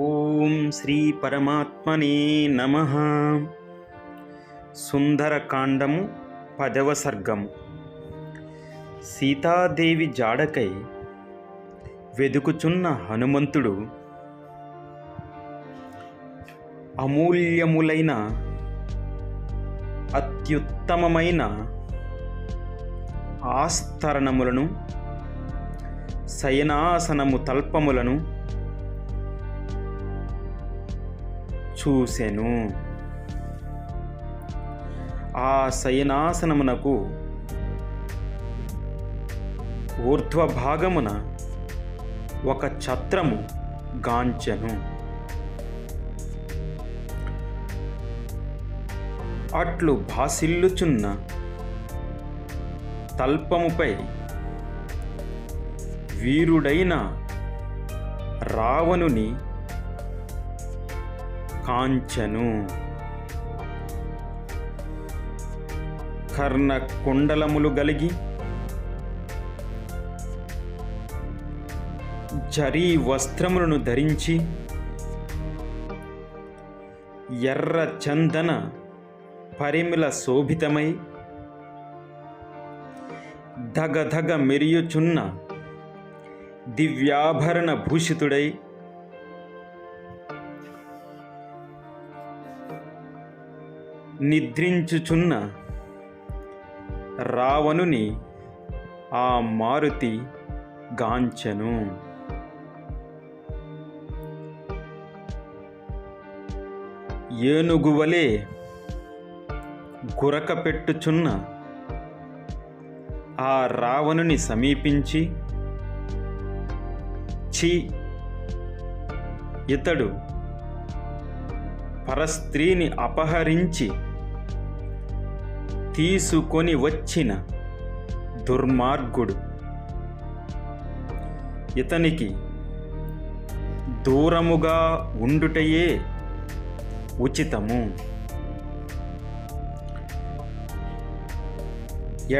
ఓం శ్రీ పరమాత్మనే నమః. సుందరకాండము 10వ సర్గము. సీతాదేవి జాడకై వెదుకుచున్న హనుమంతుడు అమూల్యములైన అత్యుత్తమమైన ఆస్తరణములను శయనాసనము తల్పములను చూసెను. ఆ శయనాసనమునకు ఊర్ధ్వభాగమున ఒక ఛత్రము గాంచెను. అట్లు భాసిల్లుచున్న తల్పముపై వీరుడైన రావణుని కాంచెను. కర్ణ కుండలములు గలిగి జరీ వస్త్రములను ధరించి ఎర్ర చందన పరిమళ శోభితమై ధగధగ మెరియుచున్న దివ్యాభరణ భూషితుడై నిద్రించుచున్న రావణుని ఆ మారుతి గాంచెను. ఏనుగువలే గురక పెట్టుచున్న ఆ రావణుని సమీపించి, ఛీ, ఇతడు పరస్త్రీని అపహరించి తీసుకొని వచ్చిన దుర్మార్గుడు, ఇతనికి దూరముగా ఉండుటయే ఉచితము.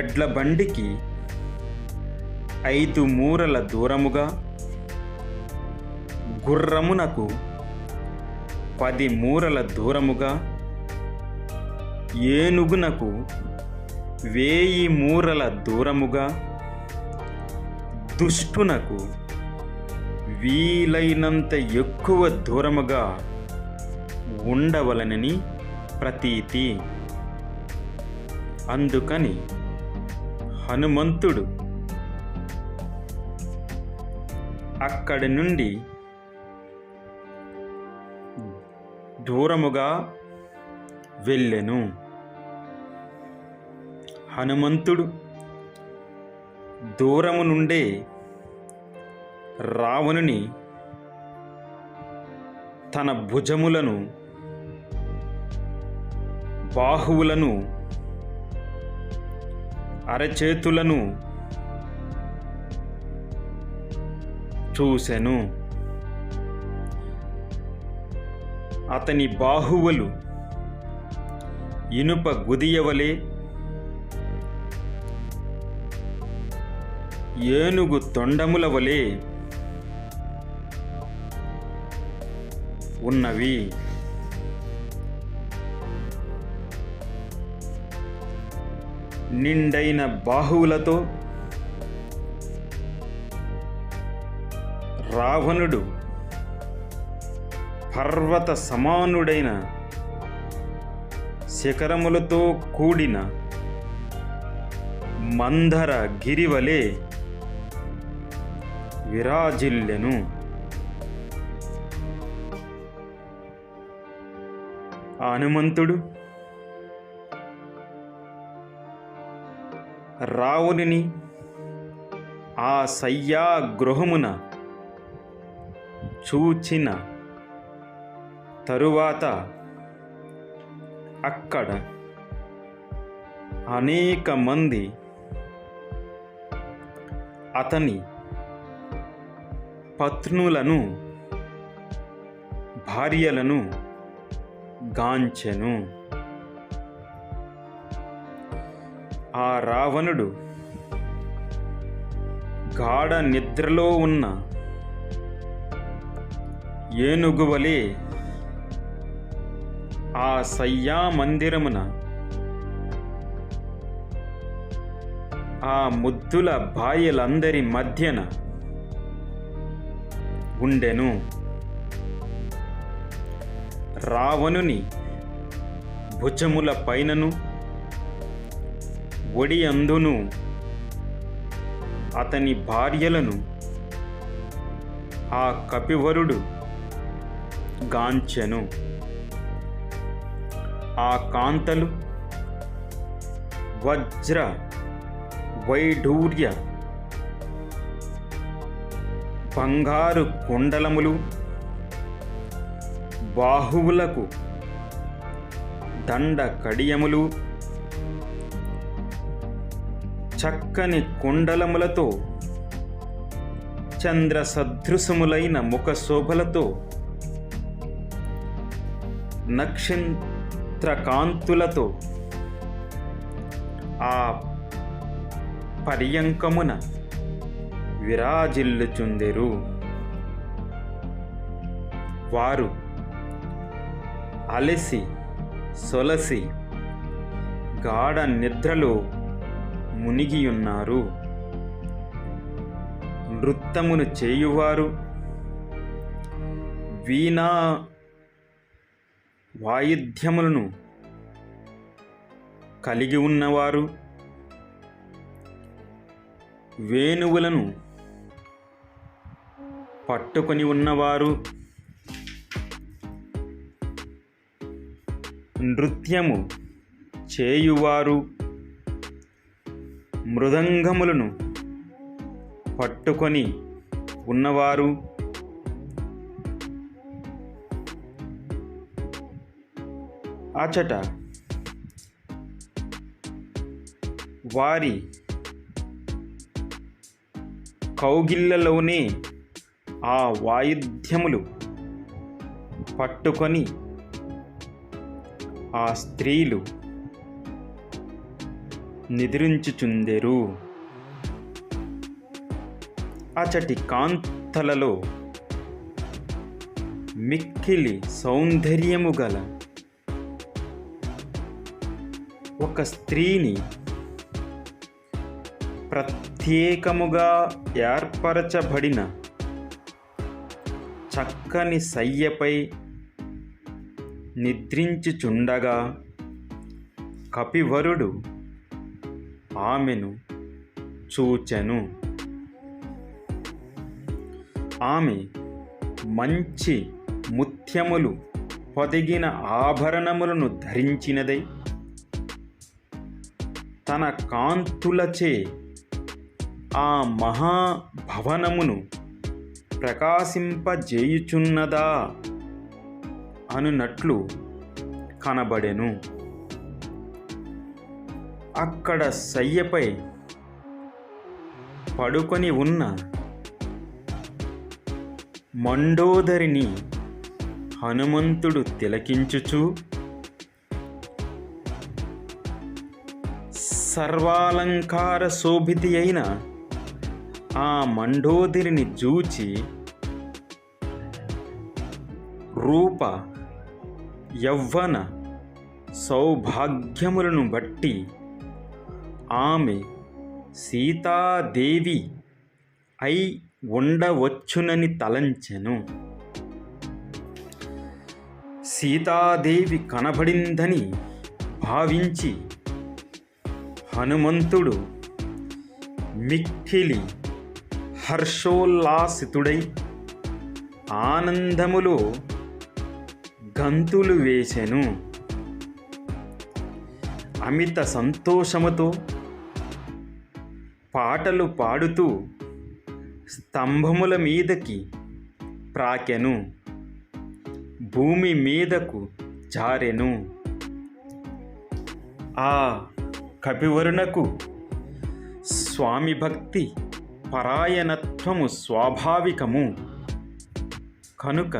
ఎడ్ల బండికి 5 మూరల దూరముగా, గుర్రమునకు 10 మూరల దూరముగా, ఏనుగునకు 1000 మూరల దూరముగా, దుష్టునకు వీలైనంత ఎక్కువ దూరముగా ఉండవలనని ప్రతీతి. అందుకని హనుమంతుడు అక్కడి నుండి దూరముగా వెళ్ళెను. హనుమంతుడు దూరము నుండే రావణుని తన భుజములను, బాహువులను, అరచేతులను చూసెను. అతని బాహువులు ఇనుప గుదియవలే, ఏనుగు తొండముల వలె ఉన్నవి. నిండైన బాహువులతో రావణుడు పర్వత సమానుడైన శిఖరములతో కూడిన మందర గిరివలే విరాజిల్లెను. హనుమంతుడు రావణుని ఆ శయ్యాగృహమున చూచిన తరువాత అక్కడ అనేక మంది అతని పత్నులను, భార్యలను గాంచెను. ఆ రావణుడు గాఢ నిద్రలో ఉన్న ఏనుగువలే ఆ శయ్యా మందిరమున ఆ ముద్దుల భార్యలందరి మధ్యన ఉండెను. రావణుని భుజముల పైనను ఒడియందును అతని భార్యలను ఆ కపివరుడు గాంచెను. ఆ కాంతలు వజ్ర వైఢూర్య బంగారు కుండలములు, బాహువులకు దండ కడియములు, చక్కని కుండలములతో చంద్ర సదృశములైన ముఖ శోభలతో నక్షత్రకాంతులతో ఆ పర్యంకమున విరాజిల్లుచుందెరు. వారు అలసి సొలసి గాఢ నిద్రలో మునిగియున్నారు. నృత్యమును చేయువారు, వీణా వాయిద్యములను కలిగి ఉన్నవారు, వేణువులను పట్టుకొని ఉన్నవారు, నృత్యము చేయువారు, మృదంగములను పట్టుకొని ఉన్నవారు, అచట వారి కౌగిళ్ళలోనే ఆ వాయిద్యములు పట్టుకొని ఆ స్త్రీలు నిద్రించుచుందెరు. అచటి కాంతలలో మిక్కిలి సౌందర్యము గల ఒక స్త్రీని ప్రత్యేకముగా ఏర్పరచబడిన చక్కని శయ్యపై నిద్రించుచుండగా కపివరుడు ఆమెను చూచెను. ఆమె మంచి ముత్యములు పొదిగిన ఆభరణములను ధరించినదై తన కాంతులచే ఆ మహాభవనమును ప్రకాశింపజేయుచున్నదా అనునట్లు కనబడెను. అక్కడ శయ్యపై పడుకొని ఉన్న మండోదరిని హనుమంతుడు తిలకించుచు సర్వాలంకార శోభితి అయిన ఆ మండోదరిని జూచి రూప యవ్వన సౌభాగ్యములను బట్టి ఆమె సీతాదేవి అయి ఉండవచ్చునని తలంచెను. సీతాదేవి కనబడిందని భావించి హనుమంతుడు మిక్కిలి హర్షోల్లాసితుడై ఆనందములో గంతులు వేసెను. అమిత సంతోషముతో పాటలు పాడుతూ స్తంభముల మీదకి ప్రాకెను, భూమి మీదకు జారెను. ఆ కపివరునకు స్వామి భక్తి పరాయణత్వము స్వాభావికము కనుక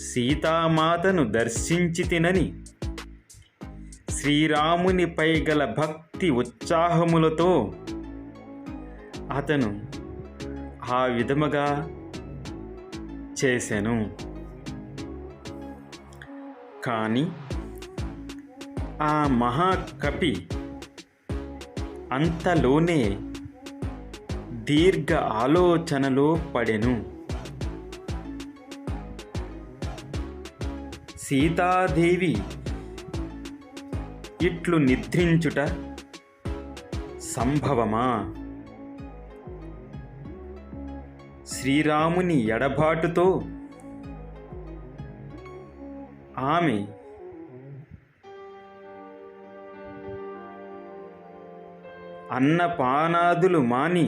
సీతామాతను దర్శించి తినని శ్రీరామునిపై గల భక్తి ఉత్సాహములతో అతను ఆ విధముగా చేసెను. కాని ఆ మహాకపి అంతలోనే దీర్ఘ ఆలోచనలో పడెను. సీతాదేవి ఇట్లు నిద్రించుట సంభవమా? శ్రీరాముని ఎడబాటుతో ఆమె అన్నపానాదులు మాని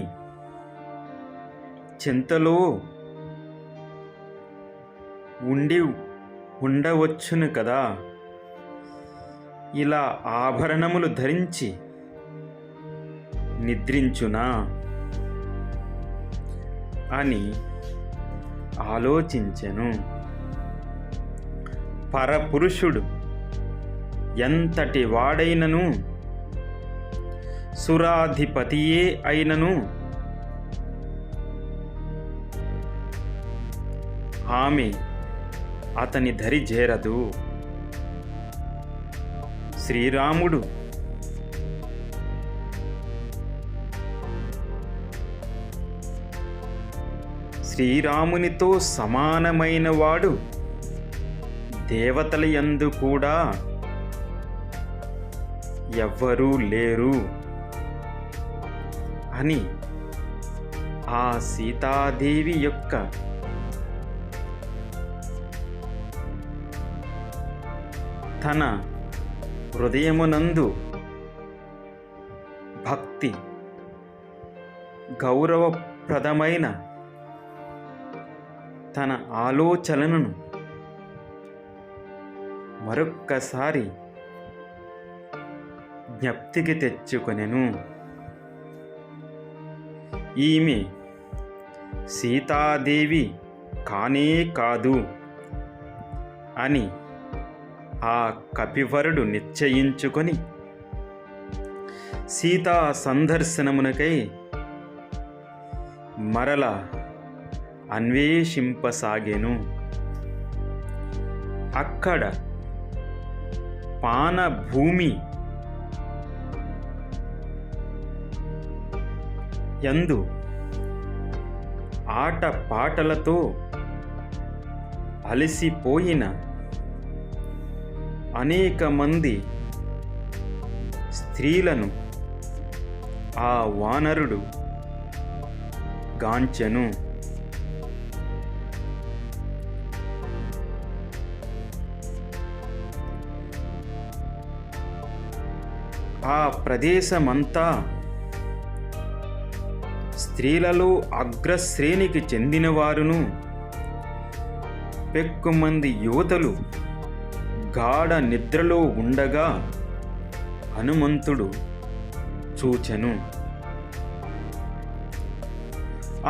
చింతలో ఉండవచ్చును కదా. ఇలా ఆభరణములు ధరించి నిద్రించునా అని ఆలోచించెను. పరపురుషుడు ఎంతటి వాడైనను, సురాధిపతియే అయినను ఆమె అతని దరి చేరదు. శ్రీరాముడు శ్రీరామునితో సమానమైన వాడు దేవతల యందు కూడా ఎవ్వరూ లేరు అని ఆ సీతాదేవి యొక్క తన హృదయమునందు భక్తి గౌరవప్రదమైన తన ఆలోచనలను మరొక్కసారి జ్ఞప్తికి తెచ్చుకొనెను. ఈమె సీతాదేవి కానే కాదు అని ఆ కపివరుడు నిశ్చయించుకొని సీతా సందర్శనమునకై మరల అన్వేషింపసాగెను. అక్కడ పానభూమి యందు ఆటపాటలతో అలసిపోయిన అనేక మంది స్త్రీలను ఆ వానరుడు గాంచెను. ఆ ప్రదేశమంతా స్త్రీలలో అగ్రశ్రేణికి చెందినవారును, పెక్కుమంది యువతలు గాఢ నిద్రలో ఉండగా హనుమంతుడు చూచెను.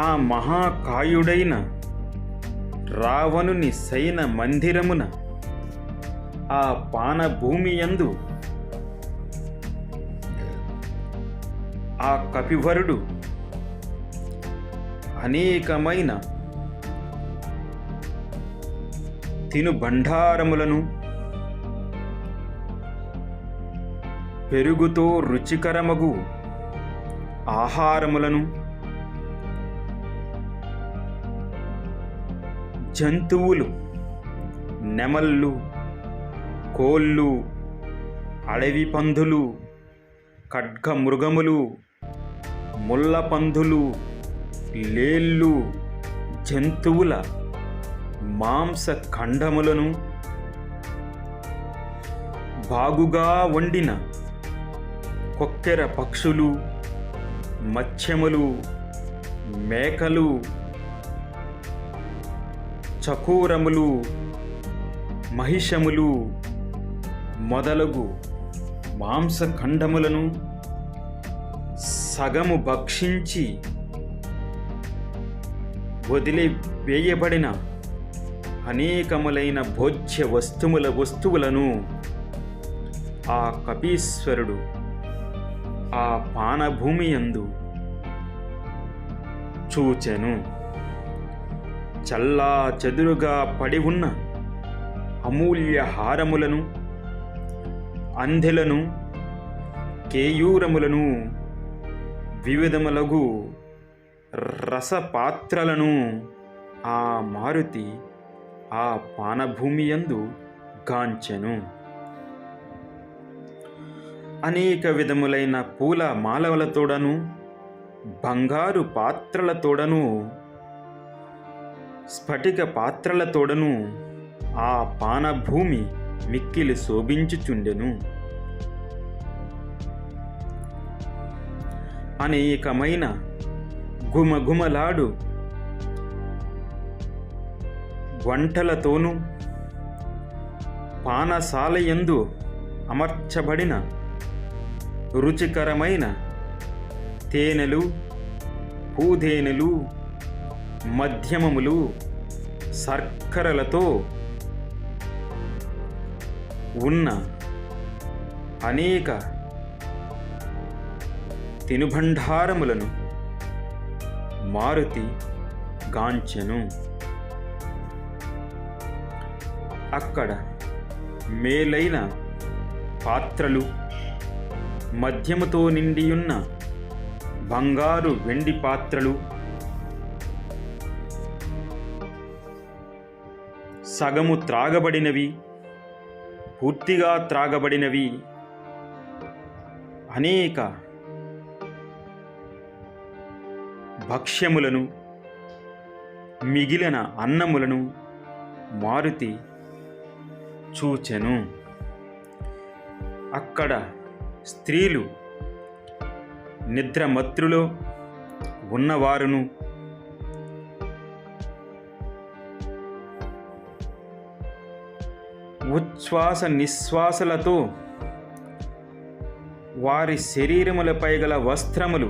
ఆ మహాకాయుడైన రావణుని సైన మందిరమున ఆ పానభూమియందు ఆ కపివరుడు అనేకమైన తినుబండారములను, పెరుగుతో రుచికరమగు ఆహారములను, జంతువులు, నెమళ్ళు, కోళ్ళు, అడవి పందులు, ఖడ్గమృగములు, ముళ్ళపందులు, లేళ్ళు, జంతువుల మాంస ఖండములను, బాగుగా వండిన కొక్కెర పక్షులు, మత్స్యములు, మేకలు, చకోరములు, మహిషములు మొదలగు మాంసఖండములను సగము భక్షించి వదిలివేయబడిన అనేకములైన భోజ్య వస్తువులను ఆ కపీశ్వరుడు ఆ పానభూమి యందు చూచెను. చల్లా చెదురుగా పడి ఉన్న అమూల్య హారములను, అందెలను, కేయూరములను, వివిధములగు రసపాత్రలను ఆ మారుతి ఆ పానభూమియందు గాంచెను. అనేక విధములైన పూల మాలలతోడను, బంగారు పాత్రలతోడను, స్ఫటిక పాత్రలతోడను ఆ పానభూమి మిక్కిలి శోభించుచుండెను. అనేకమైన గుమగుమలాడు వంటలతోనూ, పానశాలయందు అమర్చబడిన రుచికరమైన తేనెలు, పూదేనెలు, మధ్యమములు, శర్కరలతో ఉన్న అనేక తినుబండారములను మారుతి గాంచెను. అక్కడ మేలైన పాత్రలు, మద్యముతో నిండియున్న బంగారు వెండి పాత్రలు, సగము త్రాగబడినవి, పూర్తిగా త్రాగబడినవి, అనేక భక్ష్యములను, మిగిలిన అన్నములను మారుతి చూచెను. అక్కడ స్త్రీలు నిద్రమత్తులో ఉన్నవారును, ఉచ్ఛ్వాస నిశ్వాసలతో వారి శరీరములపై గల వస్త్రములు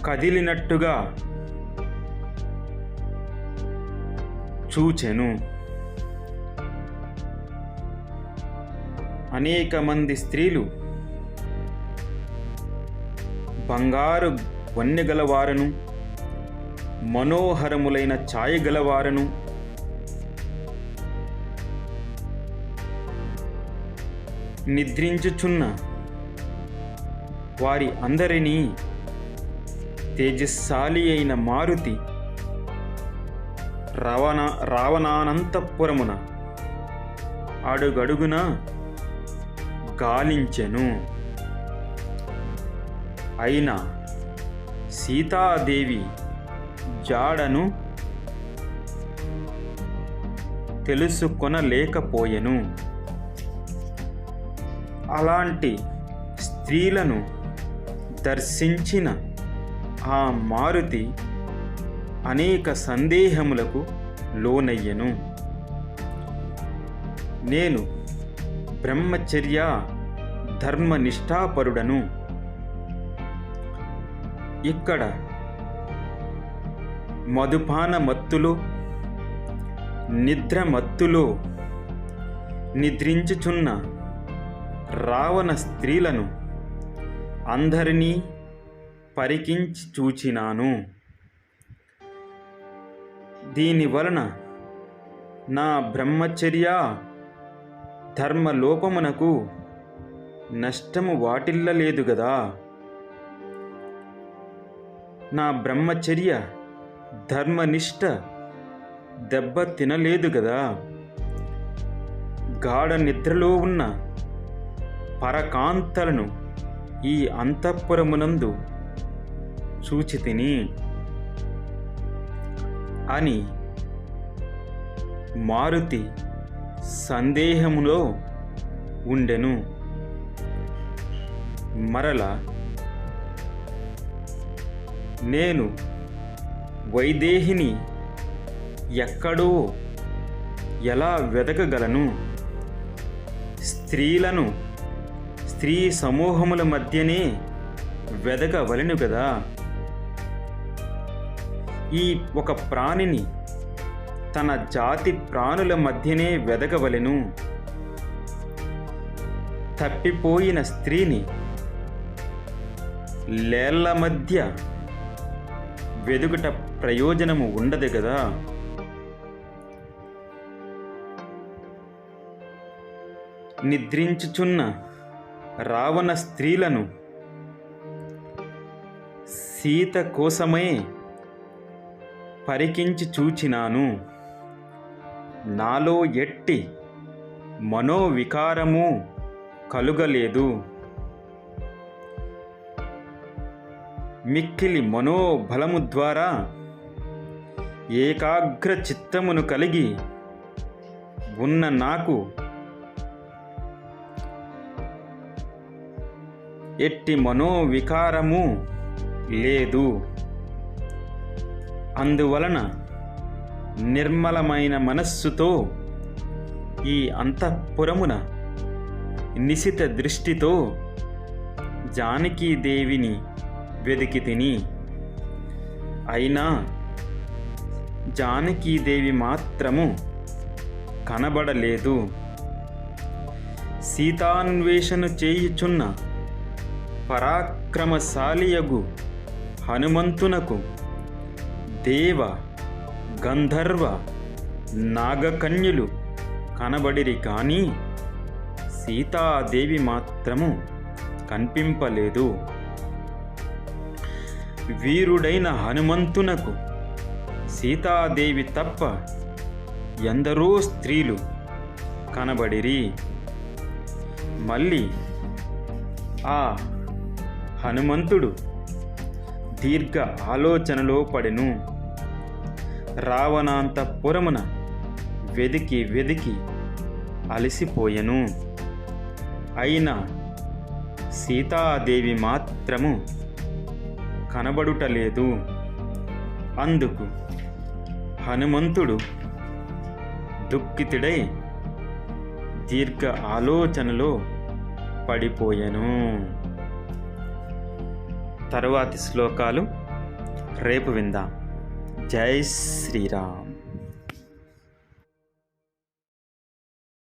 కదిలినట్టుగా చూచెను. అనేక మంది స్త్రీలు బంగారు వన్నెగలవారను, మనోహరములైన ఛాయగలవారను, నిద్రించుచున్న వారి అందరినీ తేజస్శాలి అయిన మారుతి రావణానంతపురమున అడుగడుగున గాలించెను. అయినా సీతాదేవి జాడను తెలుసుకొనలేకపోయెను. అలాంటి స్త్రీలను దర్శించిన ఆ మారుతి అనేక సందేహములకు లోనయ్యెను. నేను బ్రహ్మచర్య ధర్మనిష్ఠాపరుడను. ఇక్కడ మధుపాన మత్తులో, నిద్ర మత్తులో నిద్రించుచున్న రావణ స్త్రీలను అందరినీ పరికించి చూచినాను. దీనివలన నా బ్రహ్మచర్య ధర్మలోపమునకు నష్టము వాటిల్లలేదు గదా. నా బ్రహ్మచర్య ధర్మనిష్ట దెబ్బ తినలేదు గదా. గాఢ నిద్రలో ఉన్న పరకాంతలను ఈ అంతఃపురమునందు చూచితిని అని మారుతి సందేహములో ఉండెను. మరల నేను వైదేహిని ఎక్కడో ఎలా వెదకగలను? స్త్రీలను స్త్రీ సమూహముల మధ్యనే వెదకవలెను కదా. ఈ ఒక ప్రాణిని తన జాతి ప్రాణుల మధ్యనే వెదకవలెను. తప్పిపోయిన స్త్రీని లేళ్ల మధ్య వెదుగుట ప్రయోజనము ఉండదు కదా. నిద్రించుచున్న రావణ స్త్రీలను సీత కోసమే పరికించి చూచినాను. నాలో ఎట్టి మనోవికారము కలుగలేదు. మిక్కిలి మనోబలము ద్వారా ఏకాగ్ర చిత్తమును కలిగి ఉన్న నాకు ఎట్టి మనోవికారము లేదు. అందువలన నిర్మలమైన మనస్సుతో ఈ అంతఃపురమున నిశిత దృష్టితో జానకీదేవిని వెదికి తిని. అయినా జానకీదేవి మాత్రము కనబడలేదు. సీతాన్వేషణ చేయుచున్న పరాక్రమశాలియగు హనుమంతునకు దేవ గంధర్వ నాగకన్యులు కనబడిరి కానీ సీతాదేవి మాత్రము కనిపింపలేదు. వీరుడైన హనుమంతునకు సీతాదేవి తప్ప ఎందరో స్త్రీలు కనబడిరి. మళ్ళీ ఆ హనుమంతుడు దీర్ఘ ఆలోచనలో పడెను. రావణాంతపురమున వెదికి వెదికి అలసిపోయెను. అయినా సీతాదేవి మాత్రము కనబడుటలేదు. అందుకు హనుమంతుడు దుఃఖితుడై దీర్ఘ ఆలోచనలో పడిపోయెను. తరువాతి శ్లోకాలు రేపు విందాం. జై శ్రీరామ్.